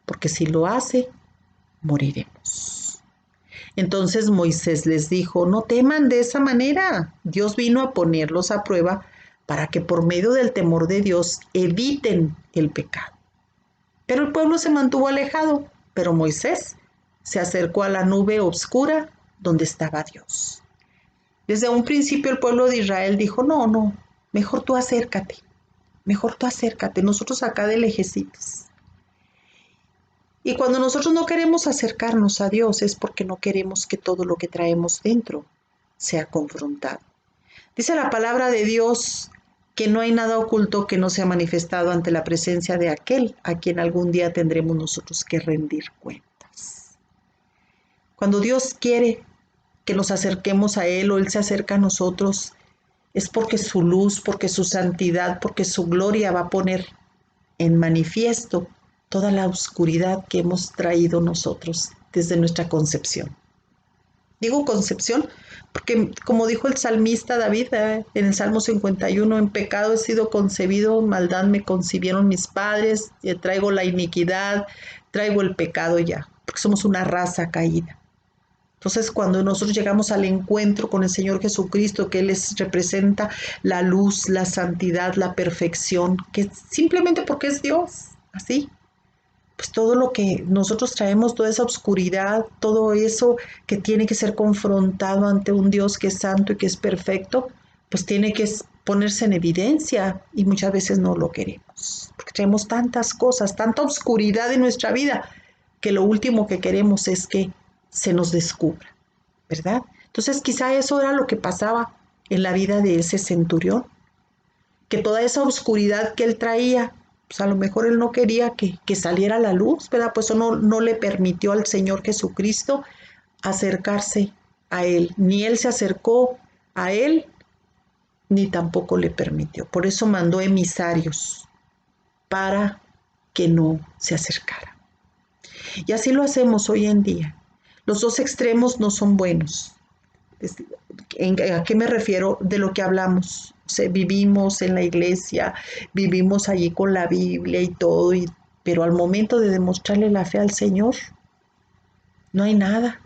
porque si lo hace, moriremos. Entonces Moisés les dijo: no teman de esa manera. Dios vino a ponerlos a prueba para que por medio del temor de Dios eviten el pecado. Pero el pueblo se mantuvo alejado, pero Moisés se acercó a la nube oscura donde estaba Dios. Desde un principio el pueblo de Israel dijo: no, mejor tú acércate, nosotros acá de lejecitos. Y cuando nosotros no queremos acercarnos a Dios es porque no queremos que todo lo que traemos dentro sea confrontado. Dice la palabra de Dios que no hay nada oculto que no sea manifestado ante la presencia de aquel a quien algún día tendremos nosotros que rendir cuentas. Cuando Dios quiere que nos acerquemos a Él o Él se acerca a nosotros, es porque su luz, porque su santidad, porque su gloria va a poner en manifiesto toda la oscuridad que hemos traído nosotros desde nuestra concepción. Digo concepción porque, como dijo el salmista David en el Salmo 51, en pecado he sido concebido, maldad me concibieron mis padres, traigo la iniquidad, traigo el pecado ya, porque somos una raza caída. Entonces, cuando nosotros llegamos al encuentro con el Señor Jesucristo, que Él representa la luz, la santidad, la perfección, que simplemente porque es Dios, así, pues todo lo que nosotros traemos, toda esa oscuridad, todo eso que tiene que ser confrontado ante un Dios que es santo y que es perfecto, pues tiene que ponerse en evidencia y muchas veces no lo queremos, porque traemos tantas cosas, tanta oscuridad en nuestra vida, que lo último que queremos es que se nos descubra, ¿verdad? Entonces quizá eso era lo que pasaba en la vida de ese centurión, que toda esa oscuridad que él traía, pues a lo mejor él no quería que saliera a la luz, ¿verdad? Pues eso no le permitió al Señor Jesucristo acercarse a él. Ni él se acercó a él, ni tampoco le permitió. Por eso mandó emisarios para que no se acercara. Y así lo hacemos hoy en día. Los dos extremos no son buenos. ¿A qué me refiero? De lo que hablamos. O sea, vivimos en la iglesia, vivimos allí con la Biblia y todo, pero al momento de demostrarle la fe al Señor, no hay nada.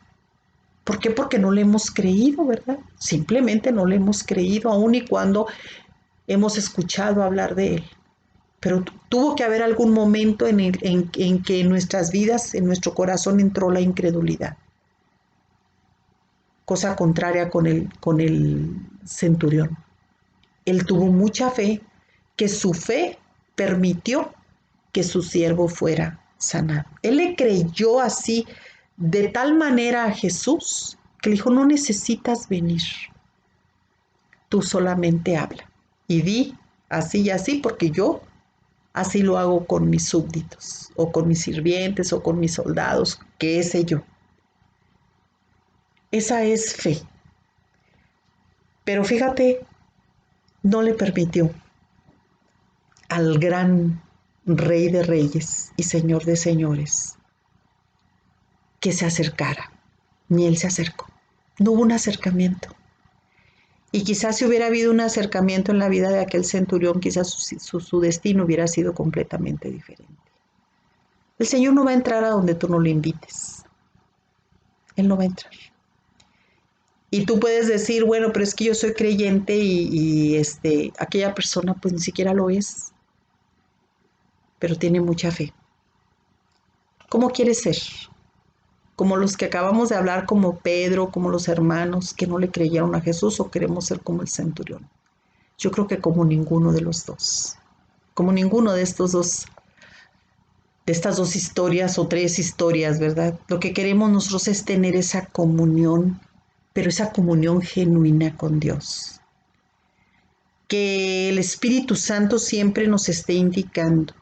¿Por qué? Porque no le hemos creído, ¿verdad? Simplemente no le hemos creído, aun y cuando hemos escuchado hablar de Él. Pero tuvo que haber algún momento en que en nuestras vidas, en nuestro corazón entró la incredulidad. Cosa contraria con el centurión. Él tuvo mucha fe, que su fe permitió que su siervo fuera sanado. Él le creyó así, de tal manera a Jesús, que le dijo, no necesitas venir, tú solamente habla y di así y así, porque yo así lo hago con mis súbditos, o con mis sirvientes, o con mis soldados, qué sé yo. Esa es fe. Pero fíjate, no le permitió al gran Rey de Reyes y Señor de Señores que se acercara, ni él se acercó. No hubo un acercamiento. Y quizás si hubiera habido un acercamiento en la vida de aquel centurión, quizás su destino hubiera sido completamente diferente. El Señor no va a entrar a donde tú no lo invites. Él no va a entrar. Y tú puedes decir, bueno, pero es que yo soy creyente y aquella persona pues ni siquiera lo es, pero tiene mucha fe. ¿Cómo quieres ser? Como los que acabamos de hablar, como Pedro, como los hermanos que no le creyeron a Jesús, o queremos ser como el centurión. Yo creo que como ninguno de los dos, como ninguno de estas dos historias o tres historias, ¿verdad? Lo que queremos nosotros es tener esa comunión, pero esa comunión genuina con Dios. Que el Espíritu Santo siempre nos esté indicando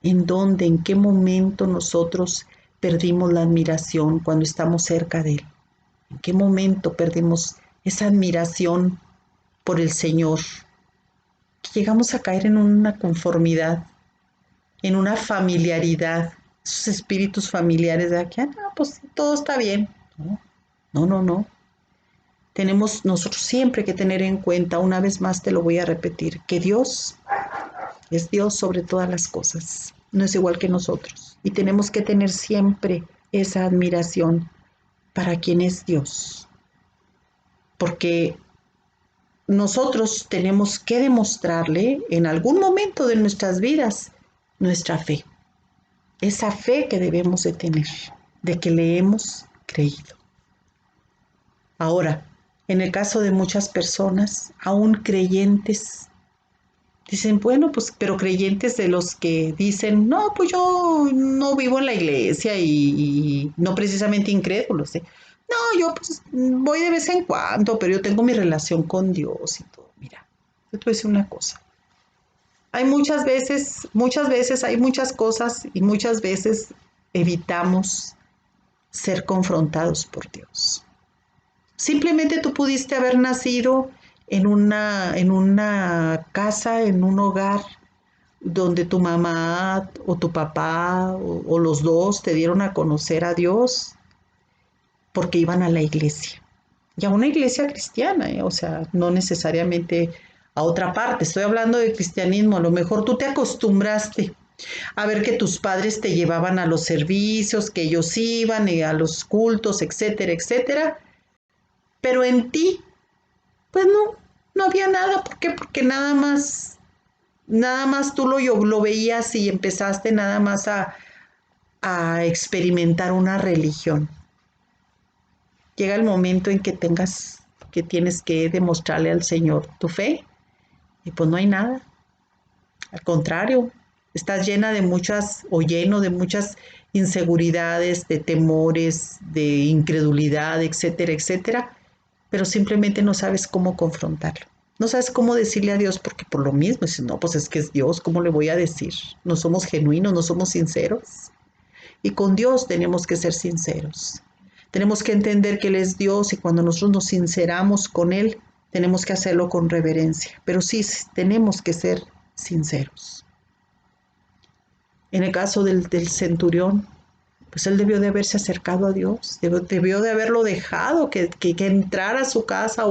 en dónde, en qué momento nosotros perdimos la admiración cuando estamos cerca de Él. ¿En qué momento perdimos esa admiración por el Señor? Que llegamos a caer en una conformidad, en una familiaridad, esos espíritus familiares de que, pues todo está bien. No, no, no. Tenemos nosotros siempre que tener en cuenta, una vez más te lo voy a repetir, que Dios es Dios sobre todas las cosas, no es igual que nosotros. Y tenemos que tener siempre esa admiración para quien es Dios. Porque nosotros tenemos que demostrarle en algún momento de nuestras vidas nuestra fe. Esa fe que debemos de tener, de que le hemos creído. Ahora, en el caso de muchas personas, aún creyentes, dicen, bueno, pues, pero creyentes de los que dicen, no, pues yo no vivo en la iglesia y no precisamente incrédulos, ¿eh? No, yo pues voy de vez en cuando, pero yo tengo mi relación con Dios y todo. Mira, yo te voy a decir una cosa. Hay muchas veces hay muchas cosas y muchas veces evitamos ser confrontados por Dios. Simplemente tú pudiste haber nacido en una casa, en un hogar, donde tu mamá o tu papá o los dos te dieron a conocer a Dios porque iban a la iglesia. Y a una iglesia cristiana, o sea, no necesariamente a otra parte. Estoy hablando de cristianismo. A lo mejor tú te acostumbraste a ver que tus padres te llevaban a los servicios, que ellos iban y a los cultos, etcétera, etcétera. Pero en ti, pues no había nada. ¿Por qué? Porque nada más tú lo veías y empezaste nada más a experimentar una religión. Llega el momento en que tienes que demostrarle al Señor tu fe y pues no hay nada. Al contrario, estás llena de muchas o lleno de muchas inseguridades, de temores, de incredulidad, etcétera, etcétera, pero simplemente no sabes cómo confrontarlo. No sabes cómo decirle a Dios porque por lo mismo dices, no, pues es que es Dios, ¿cómo le voy a decir? No somos genuinos, no somos sinceros. Y con Dios tenemos que ser sinceros. Tenemos que entender que Él es Dios y cuando nosotros nos sinceramos con Él, tenemos que hacerlo con reverencia. Pero sí, tenemos que ser sinceros. En el caso del centurión, pues él debió de haberse acercado a Dios, debió de haberlo dejado, que entrara a su casa,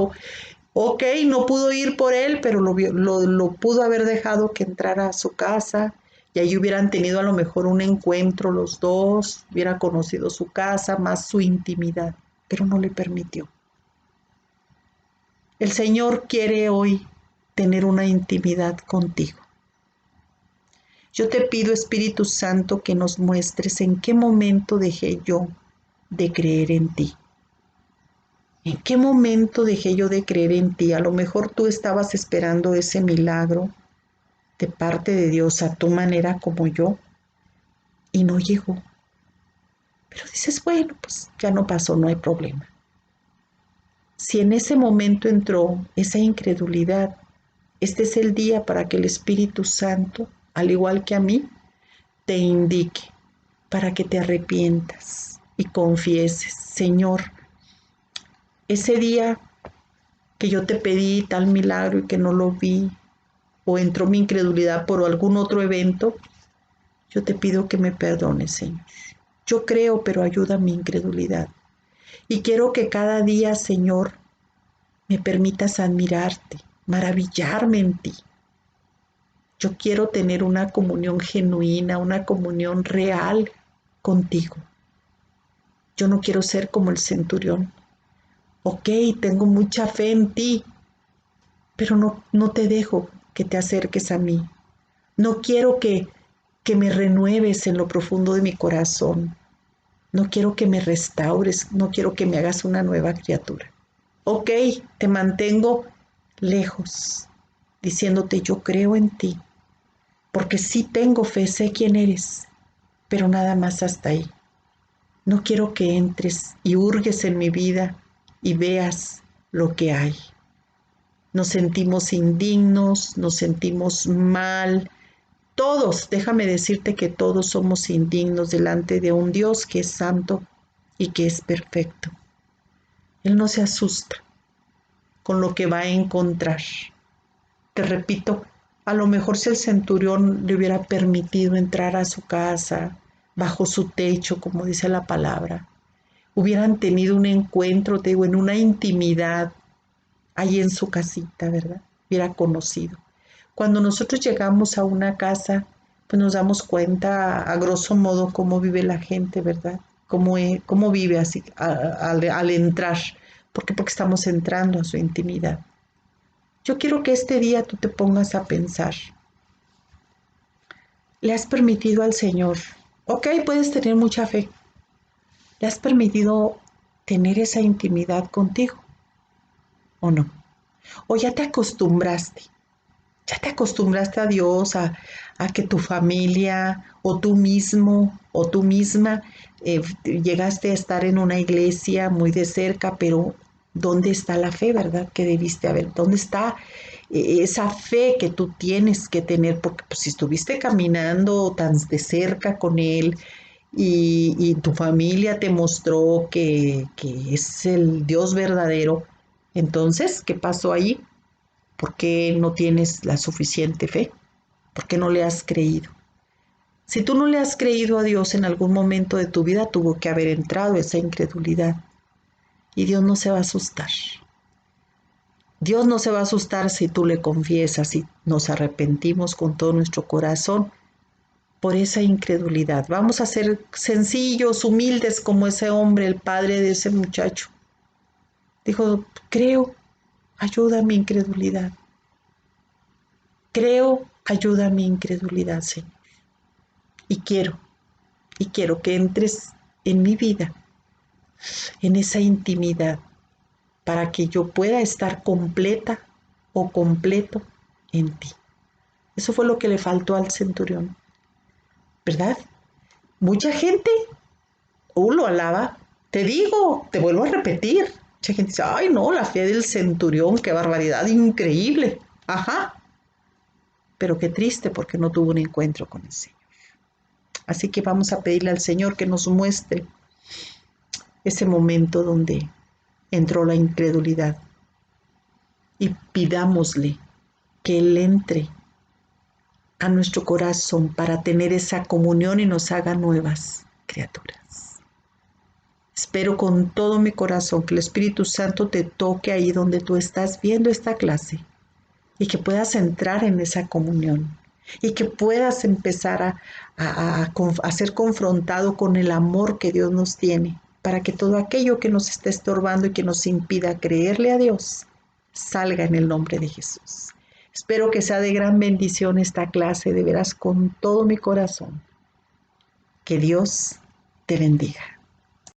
ok, no pudo ir por él, pero lo pudo haber dejado que entrara a su casa, y ahí hubieran tenido a lo mejor un encuentro los dos, hubiera conocido su casa, más su intimidad, pero no le permitió. El Señor quiere hoy tener una intimidad contigo. Yo te pido, Espíritu Santo, que nos muestres en qué momento dejé yo de creer en ti. ¿En qué momento dejé yo de creer en ti? A lo mejor tú estabas esperando ese milagro de parte de Dios a tu manera como yo y no llegó. Pero dices, bueno, pues ya no pasó, no hay problema. Si en ese momento entró esa incredulidad, este es el día para que el Espíritu Santo, al igual que a mí, te indique para que te arrepientas y confieses, Señor, ese día que yo te pedí tal milagro y que no lo vi, o entró mi incredulidad por algún otro evento, yo te pido que me perdones, Señor. Yo creo, pero ayuda a mi incredulidad. Y quiero que cada día, Señor, me permitas admirarte, maravillarme en ti. Yo quiero tener una comunión genuina, una comunión real contigo. Yo no quiero ser como el centurión. Ok, tengo mucha fe en ti, pero no te dejo que te acerques a mí. No quiero que me renueves en lo profundo de mi corazón. No quiero que me restaures, no quiero que me hagas una nueva criatura. Ok, te mantengo lejos, diciéndote yo creo en ti, porque sí tengo fe, sé quién eres, pero nada más hasta ahí. No quiero que entres y hurgues en mi vida y veas lo que hay. Nos sentimos indignos, nos sentimos mal. Todos, déjame decirte que todos somos indignos delante de un Dios que es santo y que es perfecto. Él no se asusta con lo que va a encontrar. Te repito, a lo mejor si el centurión le hubiera permitido entrar a su casa, bajo su techo, como dice la palabra, hubieran tenido un encuentro, te digo, en una intimidad, ahí en su casita, ¿verdad? Hubiera conocido. Cuando nosotros llegamos a una casa, pues nos damos cuenta a grosso modo cómo vive la gente, ¿verdad? Cómo vive así al entrar. ¿Por qué? Porque estamos entrando a su intimidad. Yo quiero que este día tú te pongas a pensar. ¿Le has permitido al Señor? Ok, puedes tener mucha fe. ¿Le has permitido tener esa intimidad contigo o no? ¿O ya te acostumbraste a Dios, a que tu familia o tú mismo o tú misma llegaste a estar en una iglesia muy de cerca, pero ¿dónde está la fe, verdad? Que debiste haber, ¿dónde está esa fe que tú tienes que tener? Porque pues, si estuviste caminando tan de cerca con Él y tu familia te mostró que es el Dios verdadero, entonces, ¿qué pasó ahí? ¿Por qué no tienes la suficiente fe? ¿Por qué no le has creído? Si tú no le has creído a Dios en algún momento de tu vida, tuvo que haber entrado esa incredulidad. Y Dios no se va a asustar. Dios no se va a asustar si tú le confiesas y nos arrepentimos con todo nuestro corazón por esa incredulidad. Vamos a ser sencillos, humildes como ese hombre, el padre de ese muchacho. Dijo, creo, ayuda a mi incredulidad. Creo, ayuda a mi incredulidad, Señor. Y quiero que entres en mi vida, en esa intimidad, para que yo pueda estar completa o completo en ti. Eso fue lo que le faltó al centurión, ¿verdad? Mucha gente lo alaba. Te digo, te vuelvo a repetir. Mucha gente dice, ay no, la fe del centurión, qué barbaridad, increíble. Ajá, pero qué triste porque no tuvo un encuentro con el Señor. Así que vamos a pedirle al Señor que nos muestre ese momento donde entró la incredulidad y pidámosle que Él entre a nuestro corazón para tener esa comunión y nos haga nuevas criaturas. Espero con todo mi corazón que el Espíritu Santo te toque ahí donde tú estás viendo esta clase y que puedas entrar en esa comunión y que puedas empezar a ser confrontado con el amor que Dios nos tiene para que todo aquello que nos esté estorbando y que nos impida creerle a Dios salga en el nombre de Jesús. Espero que sea de gran bendición esta clase, de veras con todo mi corazón. Que Dios te bendiga.